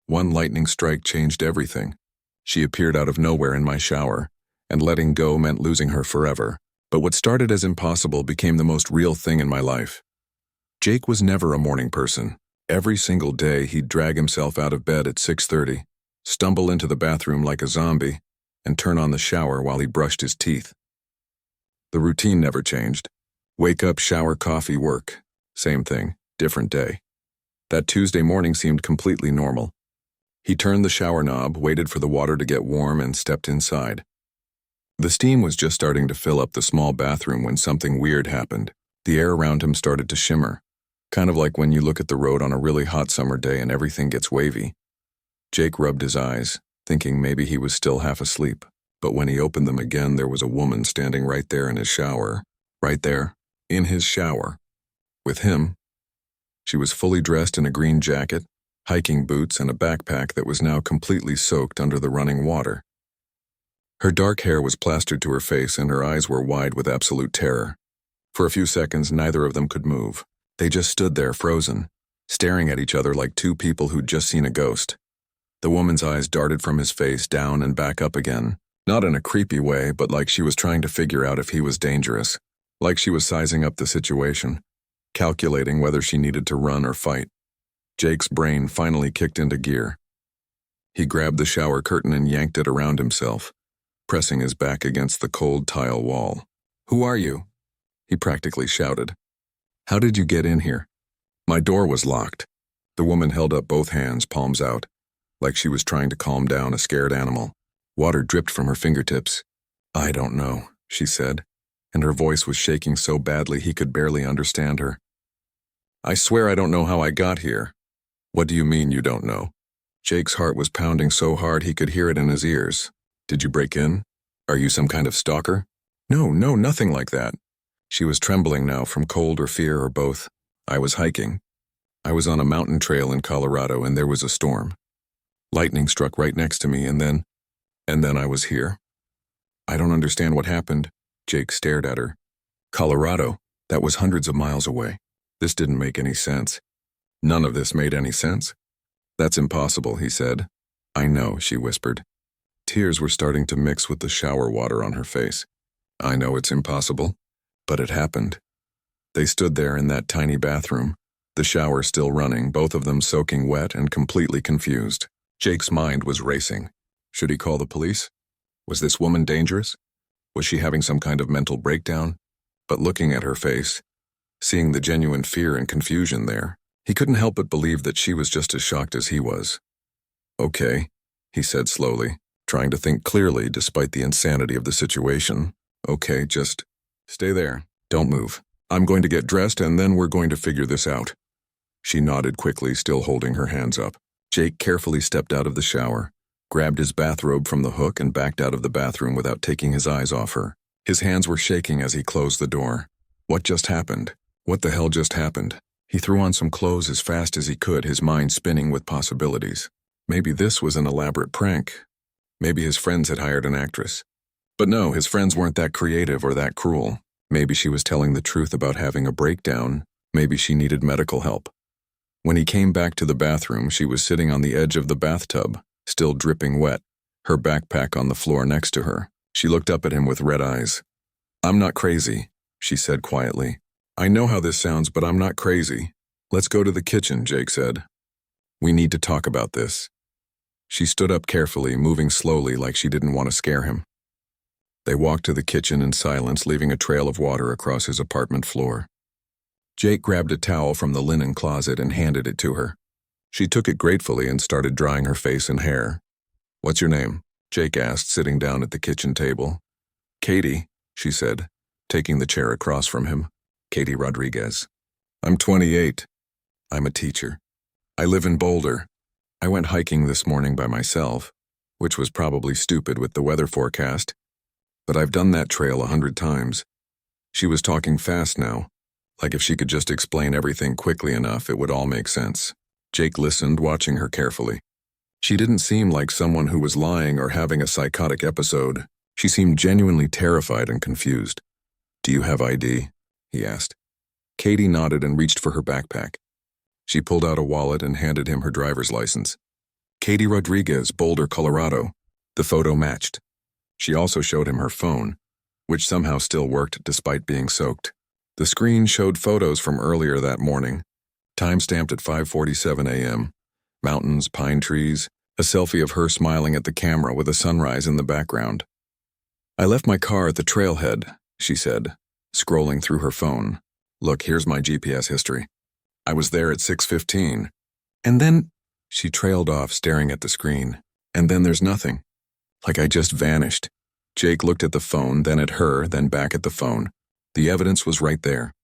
One lightning strike changed everything. She appeared out of nowhere in my shower, and letting go meant losing her forever. But what started as impossible became the most real thing in my life. Jake was never a morning person. Every single day he'd drag himself out of bed at 6:30, stumble into the bathroom like a zombie, and turn on the shower while he brushed his teeth. The routine never changed. Wake up, shower, coffee, work. Same thing, different day. That Tuesday morning seemed completely normal. He turned the shower knob, waited for the water to get warm, and stepped inside. The steam was just starting to fill up the small bathroom when something weird happened. The air around him started to shimmer, kind of like when you look at the road on a really hot summer day and everything gets wavy. Jake rubbed his eyes, thinking maybe he was still half asleep. But when he opened them again, there was a woman standing right there in his shower. Right there, in his shower. With him. She was fully dressed in a green jacket, hiking boots, and a backpack that was now completely soaked under the running water. Her dark hair was plastered to her face and her eyes were wide with absolute terror. For a few seconds, neither of them could move. They just stood there frozen, staring at each other like two people who'd just seen a ghost. The woman's eyes darted from his face down and back up again, not in a creepy way, but like she was trying to figure out if he was dangerous, like she was sizing up the situation, calculating whether she needed to run or fight. Jake's brain finally kicked into gear. He grabbed the shower curtain and yanked it around himself, pressing his back against the cold tile wall. "Who are you?" he practically shouted. "How did you get in here?" "My door was locked." The woman held up both hands, palms out, like she was trying to calm down a scared animal. Water dripped from her fingertips. "I don't know," she said, and her voice was shaking so badly he could barely understand her. "I swear I don't know how I got here." "What do you mean you don't know?" Jake's heart was pounding so hard he could hear it in his ears. "Did you break in? Are you some kind of stalker?" No, nothing like that." She was trembling now from cold or fear or both. "I was hiking. I was on a mountain trail in Colorado and there was a storm. Lightning struck right next to me and then I was here." "I don't understand what happened." Jake stared at her. "Colorado, that was hundreds of miles away." This didn't make any sense. None of this made any sense. "That's impossible," he said. "I know," she whispered. Tears were starting to mix with the shower water on her face. "I know it's impossible, but it happened." They stood there in that tiny bathroom, the shower still running, both of them soaking wet and completely confused. Jake's mind was racing. Should he call the police? Was this woman dangerous? Was she having some kind of mental breakdown? But looking at her face, seeing the genuine fear and confusion there, he couldn't help but believe that she was just as shocked as he was. "Okay," he said slowly, trying to think clearly despite the insanity of the situation. "Okay, just stay there. Don't move. I'm going to get dressed and then we're going to figure this out." She nodded quickly, still holding her hands up. Jake carefully stepped out of the shower, grabbed his bathrobe from the hook and backed out of the bathroom without taking his eyes off her. His hands were shaking as he closed the door. What just happened? What the hell just happened? He threw on some clothes as fast as he could, his mind spinning with possibilities. Maybe this was an elaborate prank. Maybe his friends had hired an actress. But no, his friends weren't that creative or that cruel. Maybe she was telling the truth about having a breakdown. Maybe she needed medical help. When he came back to the bathroom, she was sitting on the edge of the bathtub, still dripping wet, her backpack on the floor next to her. She looked up at him with red eyes. "I'm not crazy," she said quietly. "I know how this sounds, but I'm not crazy." "Let's go to the kitchen," Jake said. "We need to talk about this." She stood up carefully, moving slowly like she didn't want to scare him. They walked to the kitchen in silence, leaving a trail of water across his apartment floor. Jake grabbed a towel from the linen closet and handed it to her. She took it gratefully and started drying her face and hair. "What's your name?" Jake asked, sitting down at the kitchen table. "Katie," she said, taking the chair across from him. "Katie Rodriguez." "I'm 28. I'm a teacher. I live in Boulder. I went hiking this morning by myself, which was probably stupid with the weather forecast, but I've done that trail 100 times. She was talking fast now, like if she could just explain everything quickly enough, it would all make sense. Jake listened, watching her carefully. She didn't seem like someone who was lying or having a psychotic episode. She seemed genuinely terrified and confused. "Do you have ID?" he asked. Katie nodded and reached for her backpack. She pulled out a wallet and handed him her driver's license. Katie Rodriguez, Boulder, Colorado. The photo matched. She also showed him her phone, which somehow still worked despite being soaked. The screen showed photos from earlier that morning, time-stamped at 5:47 a.m. Mountains, pine trees, a selfie of her smiling at the camera with a sunrise in the background. "I left my car at the trailhead," she said, scrolling through her phone. "Look, here's my GPS history. I was there at 6:15. And then," she trailed off, staring at the screen. "And then there's nothing. Like I just vanished." Jake looked at the phone, then at her, then back at the phone. The evidence was right there.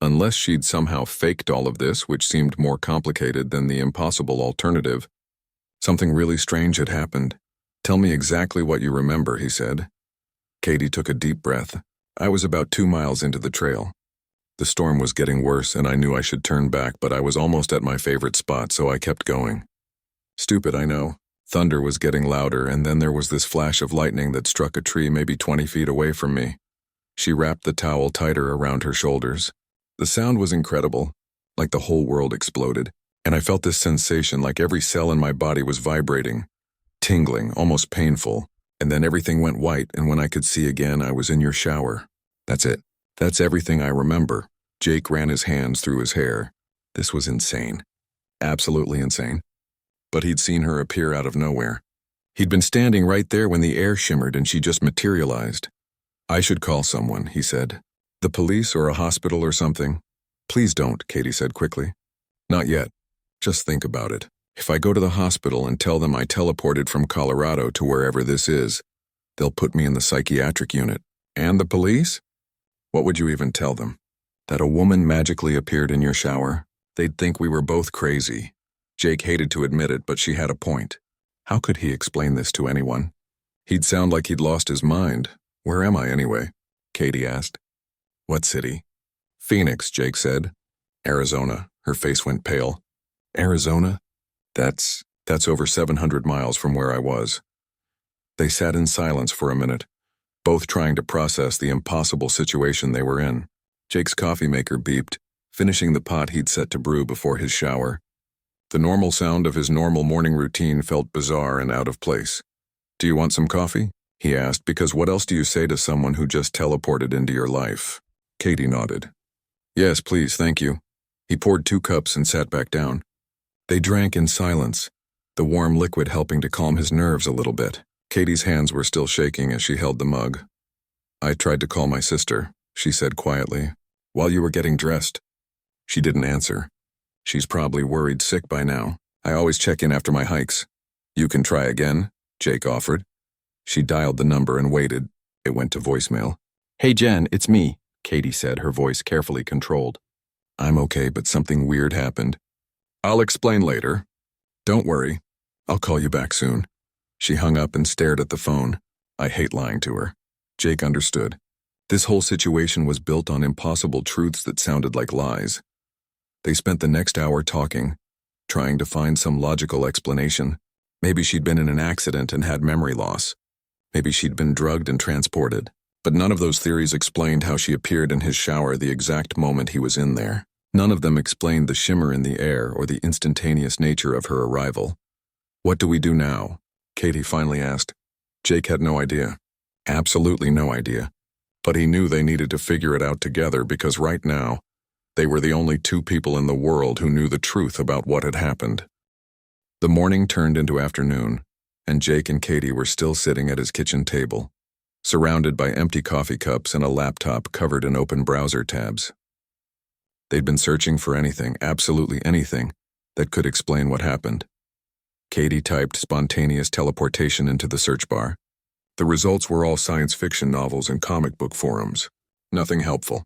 Unless she'd somehow faked all of this, which seemed more complicated than the impossible alternative, something really strange had happened. "Tell me exactly what you remember," he said. Katie took a deep breath. "I was about 2 miles into the trail. The storm was getting worse and I knew I should turn back, but I was almost at my favorite spot, so I kept going. Stupid, I know. Thunder was getting louder, and then there was this flash of lightning that struck a tree maybe 20 feet away from me." She wrapped the towel tighter around her shoulders. "The sound was incredible, like the whole world exploded, and I felt this sensation like every cell in my body was vibrating, tingling, almost painful, and then everything went white, and when I could see again, I was in your shower. That's it. That's everything I remember." Jake ran his hands through his hair. This was insane. Absolutely insane. But he'd seen her appear out of nowhere. He'd been standing right there when the air shimmered and she just materialized. "I should call someone," he said. "The police or a hospital or something?" "Please don't," Katie said quickly. "Not yet. Just think about it. If I go to the hospital and tell them I teleported from Colorado to wherever this is, they'll put me in the psychiatric unit. And the police? What would you even tell them? That a woman magically appeared in your shower? They'd think we were both crazy." Jake hated to admit it, but she had a point. How could he explain this to anyone? He'd sound like he'd lost his mind. "Where am I anyway?" Katie asked. "What city?" "Phoenix," Jake said. "Arizona." Her face went pale. "Arizona? That's over 700 miles from where I was." They sat in silence for a minute, both trying to process the impossible situation they were in. Jake's coffee maker beeped, finishing the pot he'd set to brew before his shower. The normal sound of his normal morning routine felt bizarre and out of place. "Do you want some coffee?" he asked, because what else do you say to someone who just teleported into your life? Katie nodded. "Yes, please, thank you." He poured 2 cups and sat back down. They drank in silence, the warm liquid helping to calm his nerves a little bit. Katie's hands were still shaking as she held the mug. "I tried to call my sister," she said quietly, "while you were getting dressed." She didn't answer. "She's probably worried sick by now. I always check in after my hikes." "You can try again," Jake offered. She dialed the number and waited. It went to voicemail. "Hey Jen, it's me," Katie said, her voice carefully controlled. "I'm okay, but something weird happened." "I'll explain later. Don't worry. I'll call you back soon." She hung up and stared at the phone. I hate lying to her. Jake understood. This whole situation was built on impossible truths that sounded like lies. They spent the next hour talking, trying to find some logical explanation. Maybe she'd been in an accident and had memory loss. Maybe she'd been drugged and transported. But none of those theories explained how she appeared in his shower the exact moment he was in there. None of them explained the shimmer in the air or the instantaneous nature of her arrival. "What do we do now?" Katie finally asked. Jake had no idea. Absolutely no idea. But he knew they needed to figure it out together because right now, they were the only 2 people in the world who knew the truth about what had happened. The morning turned into afternoon, and Jake and Katie were still sitting at his kitchen table, surrounded by empty coffee cups and a laptop covered in open browser tabs. They'd been searching for anything, absolutely anything, that could explain what happened. Katie typed spontaneous teleportation into the search bar. The results were all science fiction novels and comic book forums. Nothing helpful.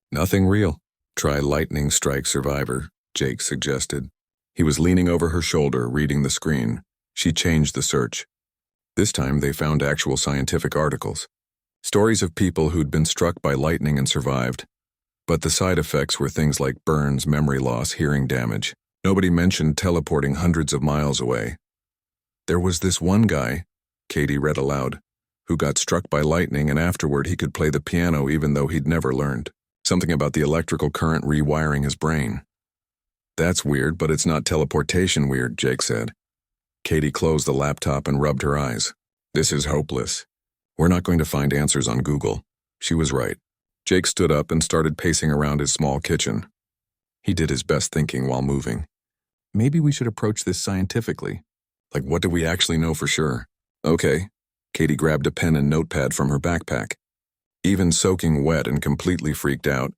Nothing real. "Try lightning strike survivor," Jake suggested. He was leaning over her shoulder, reading the screen. She changed the search. This time they found actual scientific articles. Stories of people who'd been struck by lightning and survived. But the side effects were things like burns, memory loss, hearing damage. Nobody mentioned teleporting hundreds of miles away. "There was this one guy," Katie read aloud, "who got struck by lightning and afterward he could play the piano even though he'd never learned. Something about the electrical current rewiring his brain." "That's weird, but it's not teleportation weird," Jake said. Katie closed the laptop and rubbed her eyes. This is hopeless. We're not going to find answers on Google. She was right. Jake stood up and started pacing around his small kitchen. He did his best thinking while moving. Maybe we should approach this scientifically. Like, what do we actually know for sure? Okay. Katie grabbed a pen and notepad from her backpack. Even soaking wet and completely freaked out,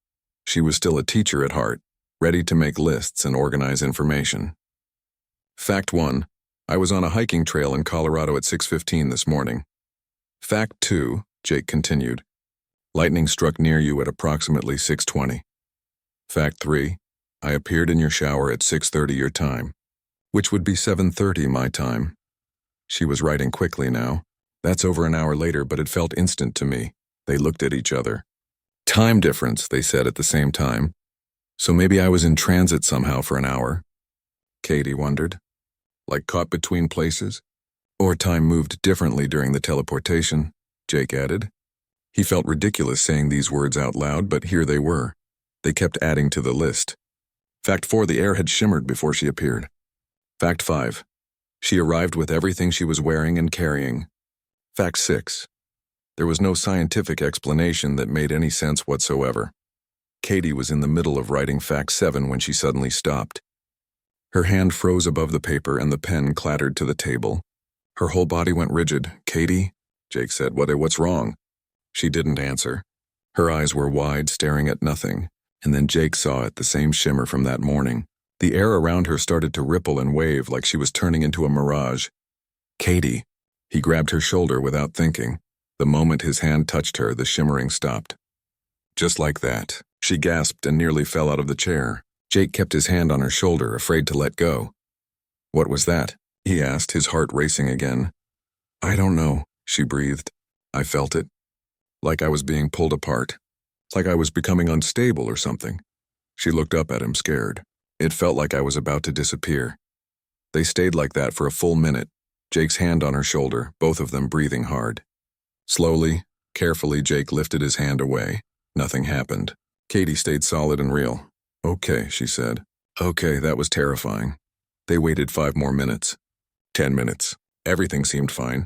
she was still a teacher at heart, ready to make lists and organize information. Fact 1. I was on a hiking trail in Colorado at 6:15 this morning. Fact 2, Jake continued. Lightning struck near you at approximately 6:20. Fact 3. I appeared in your shower at 6:30 your time, which would be 7:30 my time. She was writing quickly now. That's over an hour later, but it felt instant to me. They looked at each other. Time difference, they said at the same time. So maybe I was in transit somehow for an hour. Katie wondered. Like caught between places? Or time moved differently during the teleportation, Jake added. He felt ridiculous saying these words out loud, but here they were. They kept adding to the list. Fact 4, the air had shimmered before she appeared. Fact 5, she arrived with everything she was wearing and carrying. Fact 6, there was no scientific explanation that made any sense whatsoever. Katie was in the middle of writing Fact 7 when she suddenly stopped. Her hand froze above the paper and the pen clattered to the table. Her whole body went rigid. Katie? Jake said, what's wrong? She didn't answer. Her eyes were wide, staring at nothing, and then Jake saw it, the same shimmer from that morning. The air around her started to ripple and wave like she was turning into a mirage. Katie. He grabbed her shoulder without thinking. The moment his hand touched her, the shimmering stopped. Just like that, she gasped and nearly fell out of the chair. Jake kept his hand on her shoulder, afraid to let go. What was that? He asked, his heart racing again. I don't know, she breathed. I felt it. Like I was being pulled apart. Like I was becoming unstable or something. She looked up at him, scared. It felt like I was about to disappear. They stayed like that for a full minute, Jake's hand on her shoulder, both of them breathing hard. Slowly, carefully, Jake lifted his hand away. Nothing happened. Katie stayed solid and real. Okay, she said. Okay, that was terrifying. They waited 5 more minutes. 10 minutes. Everything seemed fine.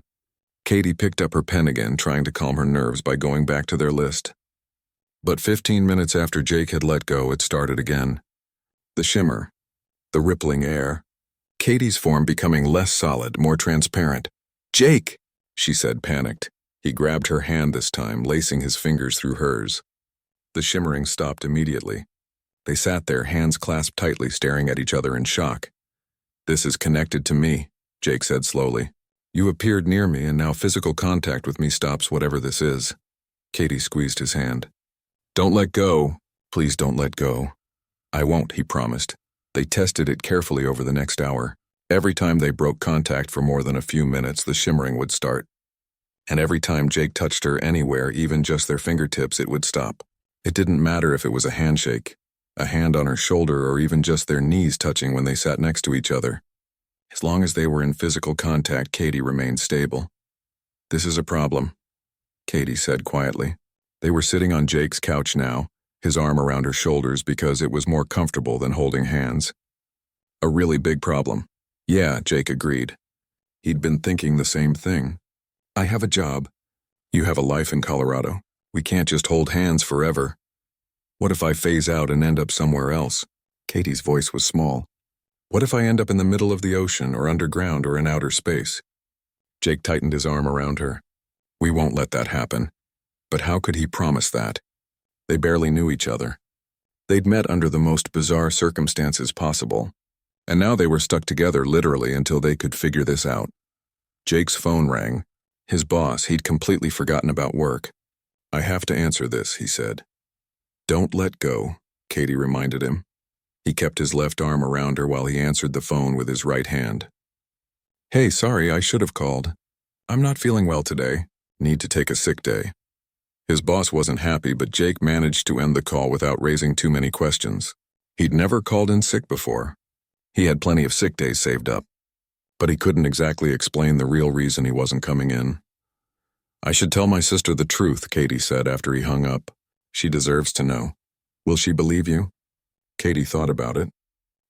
Katie picked up her pen again, trying to calm her nerves by going back to their list. But 15 minutes after Jake had let go, it started again. The shimmer. The rippling air. Katie's form becoming less solid, more transparent. Jake! She said, panicked. He grabbed her hand this time, lacing his fingers through hers. The shimmering stopped immediately. They sat there, hands clasped tightly, staring at each other in shock. This is connected to me, Jake said slowly. You appeared near me, and now physical contact with me stops whatever this is. Katie squeezed his hand. Don't let go. Please don't let go. I won't, he promised. They tested it carefully over the next hour. Every time they broke contact for more than a few minutes, the shimmering would start. And every time Jake touched her anywhere, even just their fingertips, it would stop. It didn't matter if it was a handshake, a hand on her shoulder, or even just their knees touching when they sat next to each other. As long as they were in physical contact, Katie remained stable. This is a problem, Katie said quietly. They were sitting on Jake's couch now, his arm around her shoulders because it was more comfortable than holding hands. A really big problem. Yeah, Jake agreed. He'd been thinking the same thing. I have a job. You have a life in Colorado. We can't just hold hands forever. What if I phase out and end up somewhere else? Katie's voice was small. What if I end up in the middle of the ocean or underground or in outer space? Jake tightened his arm around her. We won't let that happen. But how could he promise that? They barely knew each other. They'd met under the most bizarre circumstances possible. And now they were stuck together literally until they could figure this out. Jake's phone rang. His boss, he'd completely forgotten about work. I have to answer this, he said. Don't let go, Katie reminded him. He kept his left arm around her while he answered the phone with his right hand. Hey, sorry, I should have called. I'm not feeling well today. Need to take a sick day. His boss wasn't happy, but Jake managed to end the call without raising too many questions. He'd never called in sick before. He had plenty of sick days saved up. But he couldn't exactly explain the real reason he wasn't coming in. I should tell my sister the truth, Katie said after he hung up. She deserves to know. Will she believe you? Katie thought about it.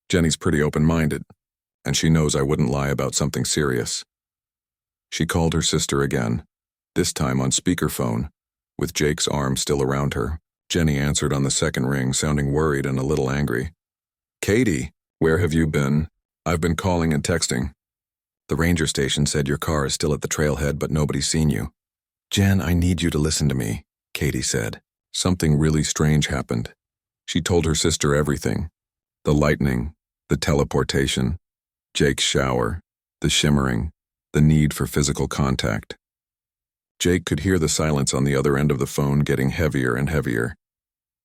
Jenny's pretty open-minded. and she knows I wouldn't lie about something serious. She called her sister again, this time on speakerphone, with Jake's arm still around her. Jenny answered on the second ring, sounding worried and a little angry. "Katie, where have you been? I've been calling and texting. The ranger station said your car is still at the trailhead, but nobody's seen you." "Jen, I need you to listen to me," Katie said. Something really strange happened. She told her sister everything. The lightning, the teleportation, Jake's shower, the shimmering, the need for physical contact. Jake could hear the silence on the other end of the phone getting heavier and heavier.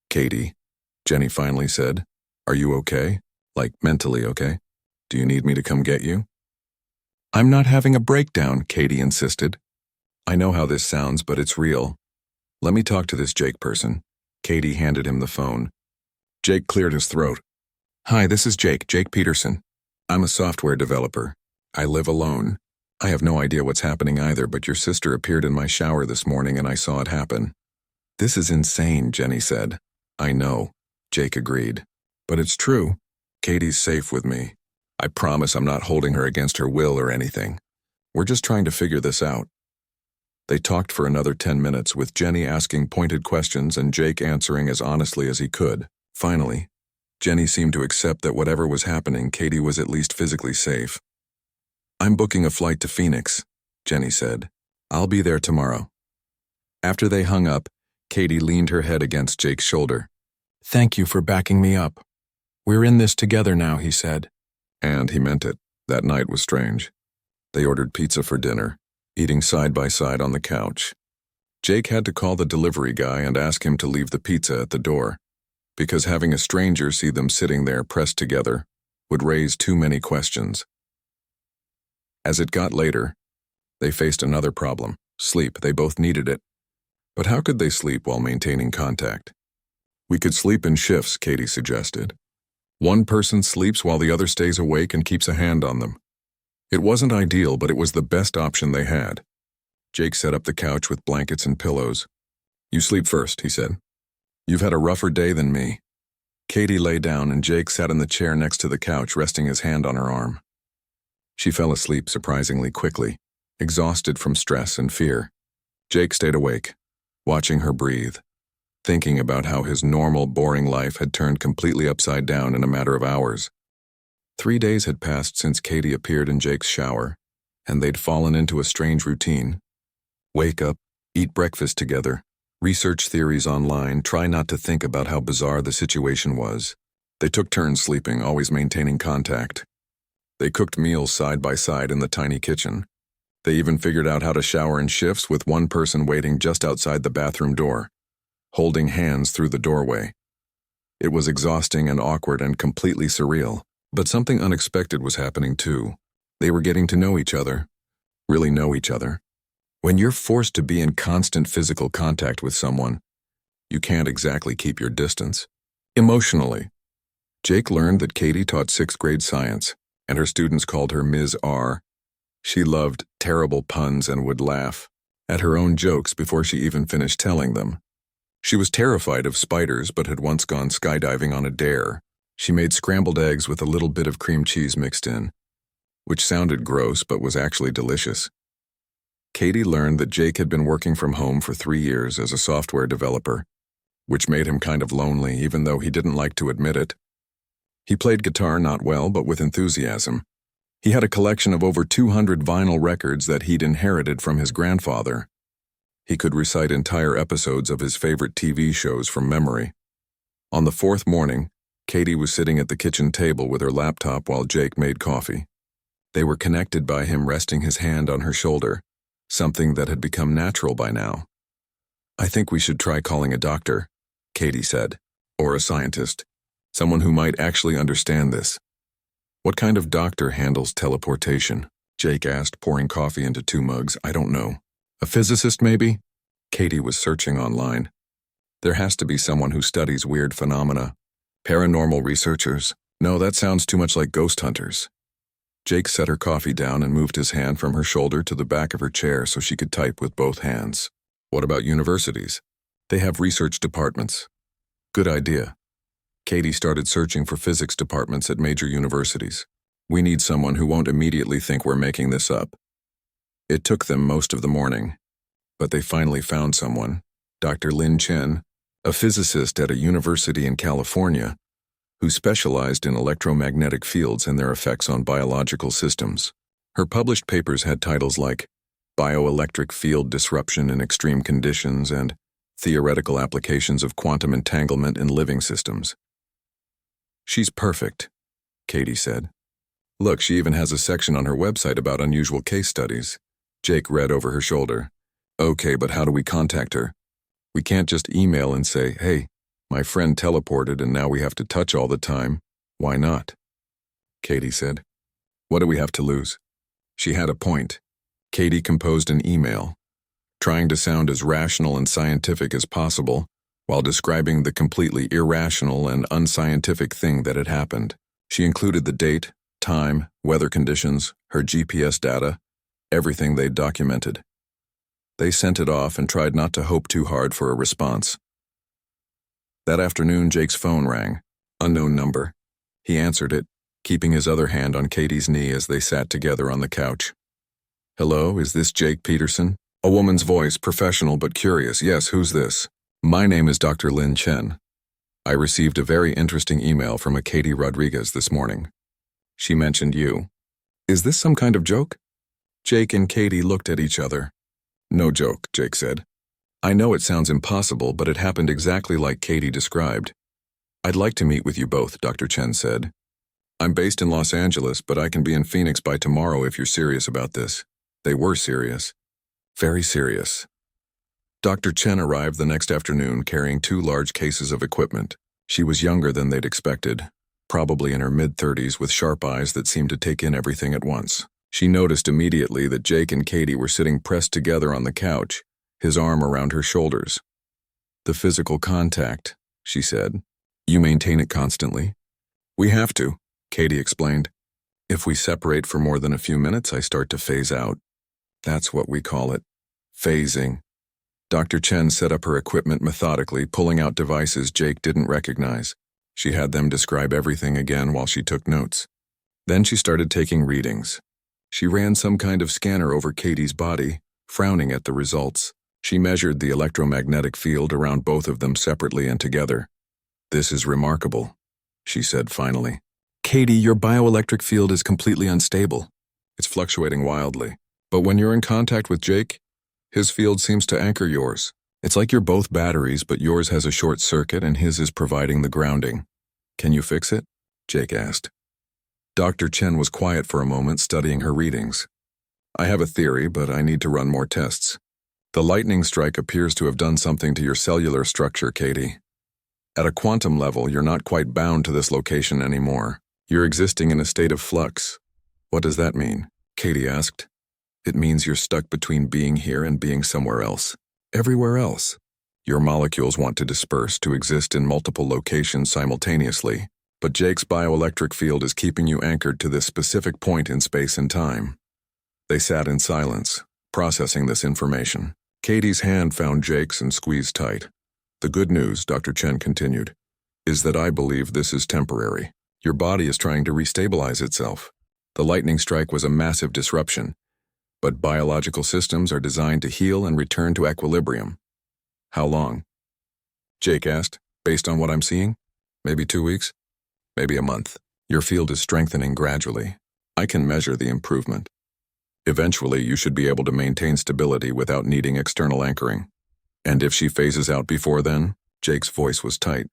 "Katie," Jenny finally said, "are you okay? Like, mentally okay? Do you need me to come get you?" "I'm not having a breakdown," Katie insisted. "I know how this sounds, but it's real. Let me talk to this Jake person." Katie handed him the phone. Jake cleared his throat. "Hi, this is Jake Peterson. I'm a software developer. I live alone. I have no idea what's happening either, but your sister appeared in my shower this morning and I saw it happen." "This is insane," Jenny said. "I know," Jake agreed. "But it's true. Katie's safe with me. I promise I'm not holding her against her will or anything. We're just trying to figure this out." They talked for another 10 minutes, with Jenny asking pointed questions and Jake answering as honestly as he could. Finally, Jenny seemed to accept that whatever was happening, Katie was at least physically safe. "I'm booking a flight to Phoenix," Jenny said. "I'll be there tomorrow." After they hung up, Katie leaned her head against Jake's shoulder. "Thank you for backing me up. We're in this together now," he said. And he meant it. That night was strange. They ordered pizza for dinner, eating side by side on the couch. Jake had to call the delivery guy and ask him to leave the pizza at the door, because having a stranger see them sitting there pressed together would raise too many questions. As it got later, they faced another problem: sleep. They both needed it. But how could they sleep while maintaining contact? "We could sleep in shifts," Katie suggested. "One person sleeps while the other stays awake and keeps a hand on them." It wasn't ideal, but it was the best option they had. Jake set up the couch with blankets and pillows. "You sleep first," he said. "You've had a rougher day than me." Katie lay down and Jake sat in the chair next to the couch, resting his hand on her arm. She fell asleep surprisingly quickly, exhausted from stress and fear. Jake stayed awake, watching her breathe, thinking about how his normal, boring life had turned completely upside down in a matter of hours. 3 days had passed since Katie appeared in Jake's shower, and they'd fallen into a strange routine. Wake up, eat breakfast together, research theories online, try not to think about how bizarre the situation was. They took turns sleeping, always maintaining contact. They cooked meals side by side in the tiny kitchen. They even figured out how to shower in shifts, with one person waiting just outside the bathroom door, holding hands through the doorway. It was exhausting and awkward and completely surreal, but something unexpected was happening too. They were getting to know each other, really know each other. When you're forced to be in constant physical contact with someone, you can't exactly keep your distance. Emotionally, Jake learned that Katie taught 6th grade science, and her students called her Ms. R. She loved terrible puns and would laugh at her own jokes before she even finished telling them. She was terrified of spiders, but had once gone skydiving on a dare. She made scrambled eggs with a little bit of cream cheese mixed in, which sounded gross but was actually delicious. Katie learned that Jake had been working from home for 3 years as a software developer, which made him kind of lonely, even though he didn't like to admit it. He played guitar not well, but with enthusiasm. He had a collection of over 200 vinyl records that he'd inherited from his grandfather. He could recite entire episodes of his favorite TV shows from memory. On the 4th morning, Katie was sitting at the kitchen table with her laptop while Jake made coffee. They were connected by him resting his hand on her shoulder, something that had become natural by now. "I think we should try calling a doctor," Katie said, "or a scientist. Someone who might actually understand this." "What kind of doctor handles teleportation?" Jake asked, pouring coffee into 2 mugs. "I don't know. A physicist, maybe?" Katie was searching online. "There has to be someone who studies weird phenomena. Paranormal researchers? No, that sounds too much like ghost hunters." Jake set her coffee down and moved his hand from her shoulder to the back of her chair so she could type with both hands. "What about universities? They have research departments." "Good idea." Katie started searching for physics departments at major universities. We need someone who won't immediately think we're making this up. It took them most of the morning, but they finally found someone, Dr. Lin Chen, a physicist at a university in California, who specialized in electromagnetic fields and their effects on biological systems. Her published papers had titles like Bioelectric Field Disruption in Extreme Conditions and Theoretical Applications of Quantum Entanglement in Living Systems. She's perfect, Katie said. Look, she even has a section on her website about unusual case studies. Jake read over her shoulder. Okay, but how do we contact her? We can't just email and say, hey, my friend teleported and now we have to touch all the time. Why not? Katie said. What do we have to lose? She had a point. Katie composed an email, trying to sound as rational and scientific as possible, while describing the completely irrational and unscientific thing that had happened. She included the date, time, weather conditions, her GPS data, everything they'd documented. They sent it off and tried not to hope too hard for a response. That afternoon, Jake's phone rang. Unknown number. He answered it, keeping his other hand on Katie's knee as they sat together on the couch. Hello, is this Jake Peterson? A woman's voice, professional but curious. Yes, who's this? My name is Dr. Lin Chen. I received a very interesting email from a Katie Rodriguez this morning. She mentioned you. Is this some kind of joke? Jake and Katie looked at each other. No joke, Jake said. I know it sounds impossible, but it happened exactly like Katie described. I'd like to meet with you both, Dr. Chen said. I'm based in Los Angeles, but I can be in Phoenix by tomorrow if you're serious about this. They were serious. Very serious. Dr. Chen arrived the next afternoon carrying 2 large cases of equipment. She was younger than they'd expected, probably in her mid-30s with sharp eyes that seemed to take in everything at once. She noticed immediately that Jake and Katie were sitting pressed together on the couch, his arm around her shoulders. The physical contact, she said. You maintain it constantly? We have to, Katie explained. If we separate for more than a few minutes, I start to phase out. That's what we call it. Phasing. Dr. Chen set up her equipment methodically, pulling out devices Jake didn't recognize. She had them describe everything again while she took notes. Then she started taking readings. She ran some kind of scanner over Katie's body, frowning at the results. She measured the electromagnetic field around both of them separately and together. This is remarkable, she said finally. Katie, your bioelectric field is completely unstable. It's fluctuating wildly. But when you're in contact with Jake, his field seems to anchor yours. It's like you're both batteries, but yours has a short circuit and his is providing the grounding. Can you fix it? Jake asked. Dr. Chen was quiet for a moment, studying her readings. I have a theory, but I need to run more tests. The lightning strike appears to have done something to your cellular structure, Katie. At a quantum level, you're not quite bound to this location anymore. You're existing in a state of flux. What does that mean? Katie asked. It means you're stuck between being here and being somewhere else. Everywhere else. Your molecules want to disperse to exist in multiple locations simultaneously, but Jake's bioelectric field is keeping you anchored to this specific point in space and time. They sat in silence, processing this information. Katie's hand found Jake's and squeezed tight. The good news, Dr. Chen continued, is that I believe this is temporary. Your body is trying to restabilize itself. The lightning strike was a massive disruption, but biological systems are designed to heal and return to equilibrium. How long? Jake asked. Based on what I'm seeing? Maybe 2 weeks? Maybe a month. Your field is strengthening gradually. I can measure the improvement. Eventually, you should be able to maintain stability without needing external anchoring. And if she phases out before then? Jake's voice was tight.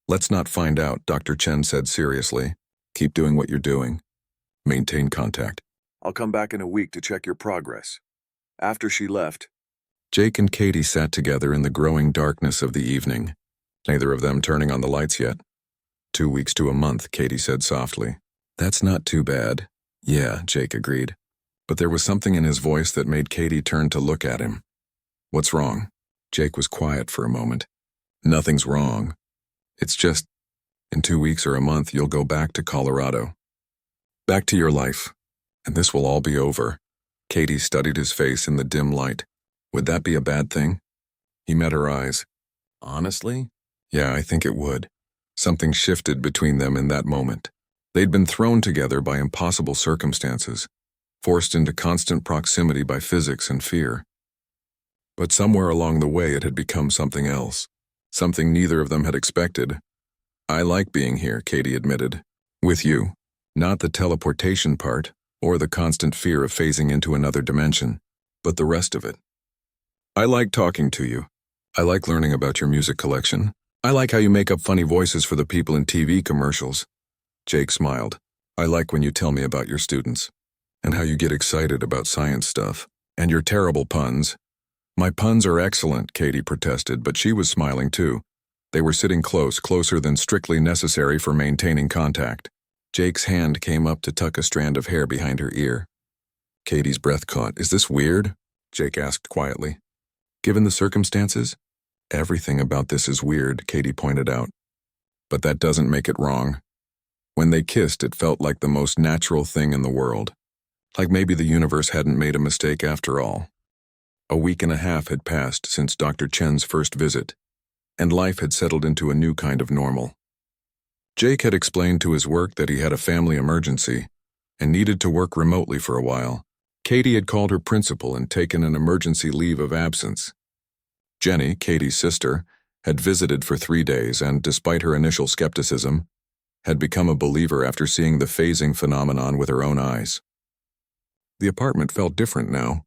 Let's not find out, Dr. Chen said seriously. Keep doing what you're doing. Maintain contact. I'll come back in a week to check your progress. After she left, Jake and Katie sat together in the growing darkness of the evening, neither of them turning on the lights yet. 2 weeks to a month, Katie said softly. That's not too bad. Yeah, Jake agreed. But there was something in his voice that made Katie turn to look at him. What's wrong? Jake was quiet for a moment. Nothing's wrong. It's just, in 2 weeks or a month, you'll go back to Colorado. Back to your life. And this will all be over. Katie studied his face in the dim light. Would that be a bad thing? He met her eyes. Honestly? Yeah, I think it would. Something shifted between them in that moment. They'd been thrown together by impossible circumstances, forced into constant proximity by physics and fear. But somewhere along the way it had become something else, something neither of them had expected. "I like being here," Katie admitted. "With you. Not the teleportation part, or the constant fear of phasing into another dimension, but the rest of it. I like talking to you. I like learning about your music collection. I like how you make up funny voices for the people in TV commercials." Jake smiled. "I like when you tell me about your students, and how you get excited about science stuff, and your terrible puns." "My puns are excellent," Katie protested, but she was smiling too. They were sitting close, closer than strictly necessary for maintaining contact. Jake's hand came up to tuck a strand of hair behind her ear. Katie's breath caught. "Is this weird?" Jake asked quietly. "Given the circumstances?" "Everything about this is weird," Katie pointed out. "But that doesn't make it wrong." When they kissed, it felt like the most natural thing in the world. Like maybe the universe hadn't made a mistake after all. A week and a half had passed since Dr. Chen's first visit, and life had settled into a new kind of normal. Jake had explained to his work that he had a family emergency and needed to work remotely for a while. Katie had called her principal and taken an emergency leave of absence. Jenny, Katie's sister, had visited for 3 days and, despite her initial skepticism, had become a believer after seeing the phasing phenomenon with her own eyes. The apartment felt different now.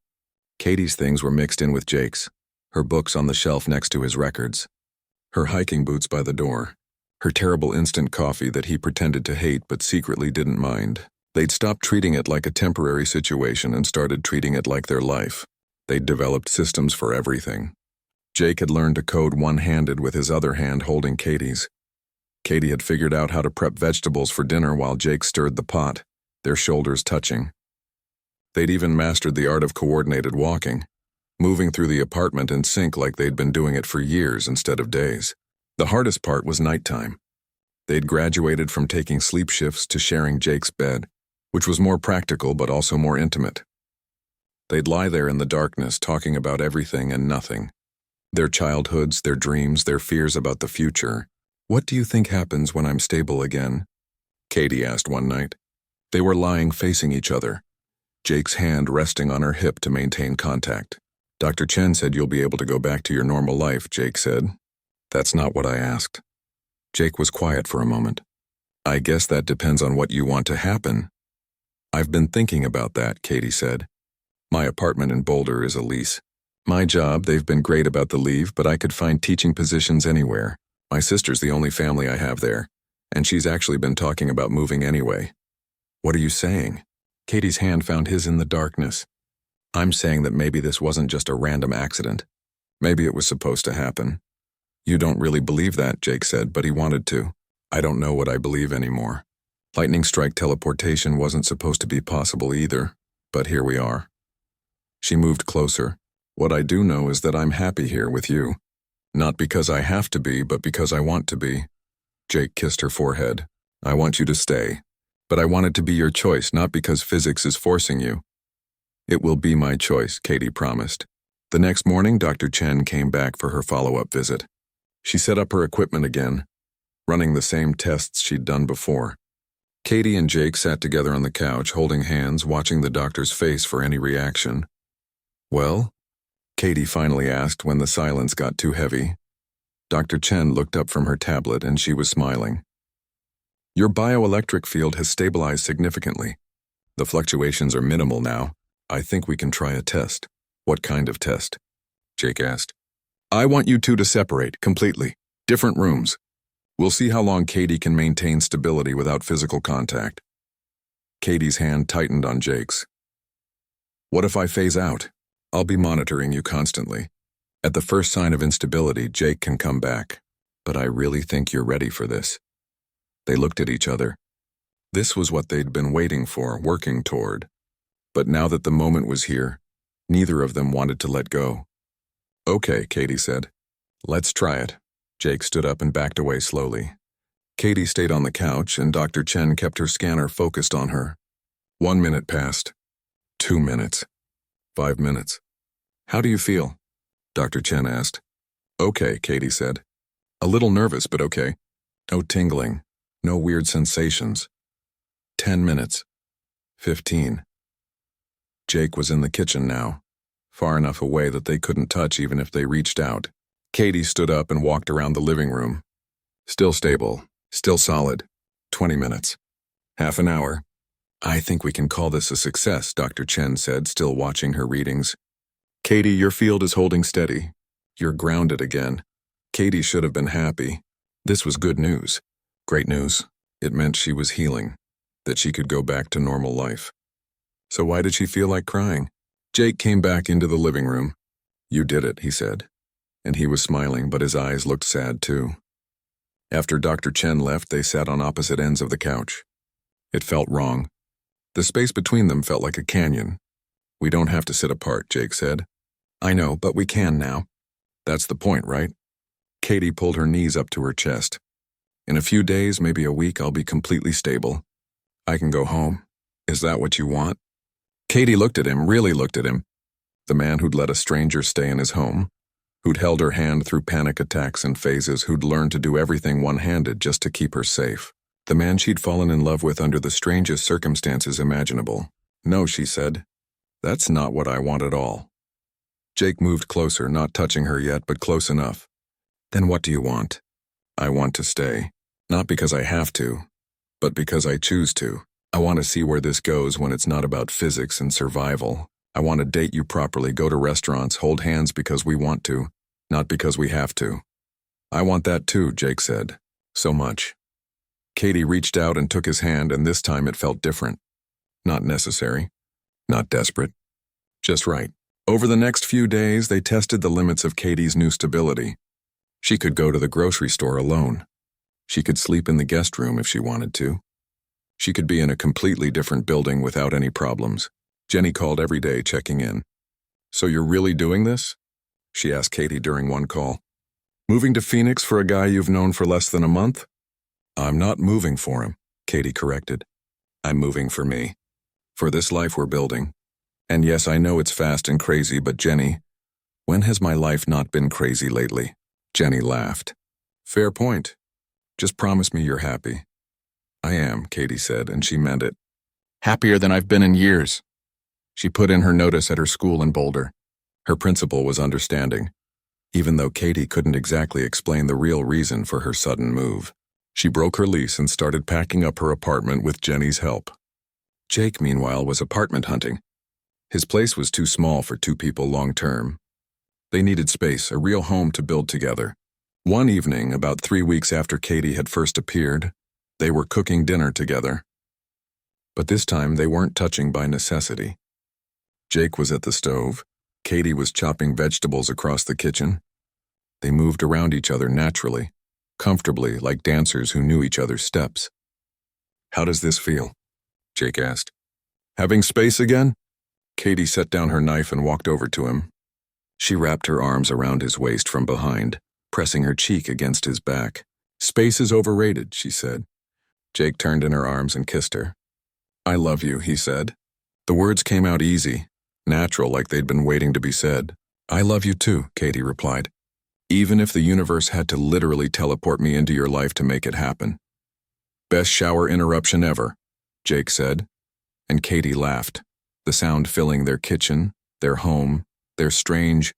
Katie's things were mixed in with Jake's, her books on the shelf next to his records, her hiking boots by the door, her terrible instant coffee that he pretended to hate but secretly didn't mind. They'd stopped treating it like a temporary situation and started treating it like their life. They'd developed systems for everything. Jake had learned to code one-handed with his other hand holding Katie's. Katie had figured out how to prep vegetables for dinner while Jake stirred the pot, their shoulders touching. They'd even mastered the art of coordinated walking, moving through the apartment in sync like they'd been doing it for years instead of days. The hardest part was nighttime. They'd graduated from taking sleep shifts to sharing Jake's bed, which was more practical but also more intimate. They'd lie there in the darkness talking about everything and nothing. Their childhoods, their dreams, their fears about the future. "What do you think happens when I'm stable again?" Katie asked one night. They were lying facing each other, Jake's hand resting on her hip to maintain contact. "Dr. Chen said you'll be able to go back to your normal life," Jake said. "That's not what I asked." Jake was quiet for a moment. "I guess that depends on what you want to happen." "I've been thinking about that," Katie said. "My apartment in Boulder is a lease. My job, they've been great about the leave, but I could find teaching positions anywhere. My sister's the only family I have there, and she's actually been talking about moving anyway." "What are you saying?" Katie's hand found his in the darkness. "I'm saying that maybe this wasn't just a random accident. Maybe it was supposed to happen." "You don't really believe that," Jake said, but he wanted to. "I don't know what I believe anymore. Lightning strike teleportation wasn't supposed to be possible either, but here we are." She moved closer. "What I do know is that I'm happy here with you. Not because I have to be, but because I want to be." Jake kissed her forehead. "I want you to stay. But I want it to be your choice, not because physics is forcing you." "It will be my choice," Katie promised. The next morning, Dr. Chen came back for her follow-up visit. She set up her equipment again, running the same tests she'd done before. Katie and Jake sat together on the couch, holding hands, watching the doctor's face for any reaction. "Well?" Katie finally asked when the silence got too heavy. Dr. Chen looked up from her tablet and she was smiling. "Your bioelectric field has stabilized significantly. The fluctuations are minimal now. I think we can try a test." "What kind of test?" Jake asked. "I want you two to separate, completely. Different rooms. We'll see how long Katie can maintain stability without physical contact." Katie's hand tightened on Jake's. "What if I phase out? I'll be monitoring you constantly. At the first sign of instability, Jake can come back. But I really think you're ready for this." They looked at each other. This was what they'd been waiting for, working toward. But now that the moment was here, neither of them wanted to let go. "Okay," Katie said. "Let's try it." Jake stood up and backed away slowly. Katie stayed on the couch, and Dr. Chen kept her scanner focused on her. 1 minute passed. 2 minutes. 5 minutes. "How do you feel?" Dr. Chen asked. "Okay," Katie said. "A little nervous, but okay. No tingling. No weird sensations. 10 minutes. 15. Jake was in the kitchen now, far enough away that they couldn't touch even if they reached out. Katie stood up and walked around the living room. Still stable, still solid. 20 minutes. Half an hour. I think we can call this a success, Dr. Chen said, still watching her readings. Katie, your field is holding steady. You're grounded again. Katie should have been happy. This was good news. Great news. It meant she was healing, that she could go back to normal life. So why did she feel like crying? Jake came back into the living room. You did it, he said. And he was smiling, but his eyes looked sad too. After Dr. Chen left, they sat on opposite ends of the couch. It felt wrong. The space between them felt like a canyon. We don't have to sit apart, Jake said. I know, but we can now. That's the point, right? Katie pulled her knees up to her chest. In a few days, maybe a week, I'll be completely stable. I can go home. Is that what you want? Katie looked at him, really looked at him. The man who'd let a stranger stay in his home, who'd held her hand through panic attacks and phases, who'd learned to do everything one-handed just to keep her safe. The man she'd fallen in love with under the strangest circumstances imaginable. No, she said. That's not what I want at all. Jake moved closer, not touching her yet, but close enough. Then what do you want? I want to stay. Not because I have to, but because I choose to. I want to see where this goes when it's not about physics and survival. I want to date you properly, go to restaurants, hold hands because we want to, not because we have to. I want that too, Jake said. So much. Katie reached out and took his hand, and this time it felt different. Not necessary. Not desperate. Just right. Over the next few days, they tested the limits of Katie's new stability. She could go to the grocery store alone. She could sleep in the guest room if she wanted to. She could be in a completely different building without any problems. Jenny called every day, checking in. So you're really doing this? She asked Katie during one call. Moving to Phoenix for a guy you've known for less than a month? I'm not moving for him, Katie corrected. I'm moving for me. For this life we're building. And yes, I know it's fast and crazy, but Jenny, when has my life not been crazy lately? Jenny laughed. Fair point. Just promise me you're happy. I am, Katie said, and she meant it. Happier than I've been in years. She put in her notice at her school in Boulder. Her principal was understanding, even though Katie couldn't exactly explain the real reason for her sudden move. She broke her lease and started packing up her apartment with Jenny's help. Jake, meanwhile, was apartment hunting. His place was too small for two people long-term. They needed space, a real home to build together. One evening, about 3 weeks after Katie had first appeared, they were cooking dinner together. But this time they weren't touching by necessity. Jake was at the stove. Katie was chopping vegetables across the kitchen. They moved around each other naturally, comfortably, like dancers who knew each other's steps. How does this feel? Jake asked. Having space again? Katie set down her knife and walked over to him. She wrapped her arms around his waist from behind, pressing her cheek against his back. Space is overrated, she said. Jake turned in her arms and kissed her. I love you, he said. The words came out easy, natural, like they'd been waiting to be said. I love you too, Katie replied. Even if the universe had to literally teleport me into your life to make it happen. Best shower interruption ever, Jake said. And Katie laughed, the sound filling their kitchen, their home, their strange,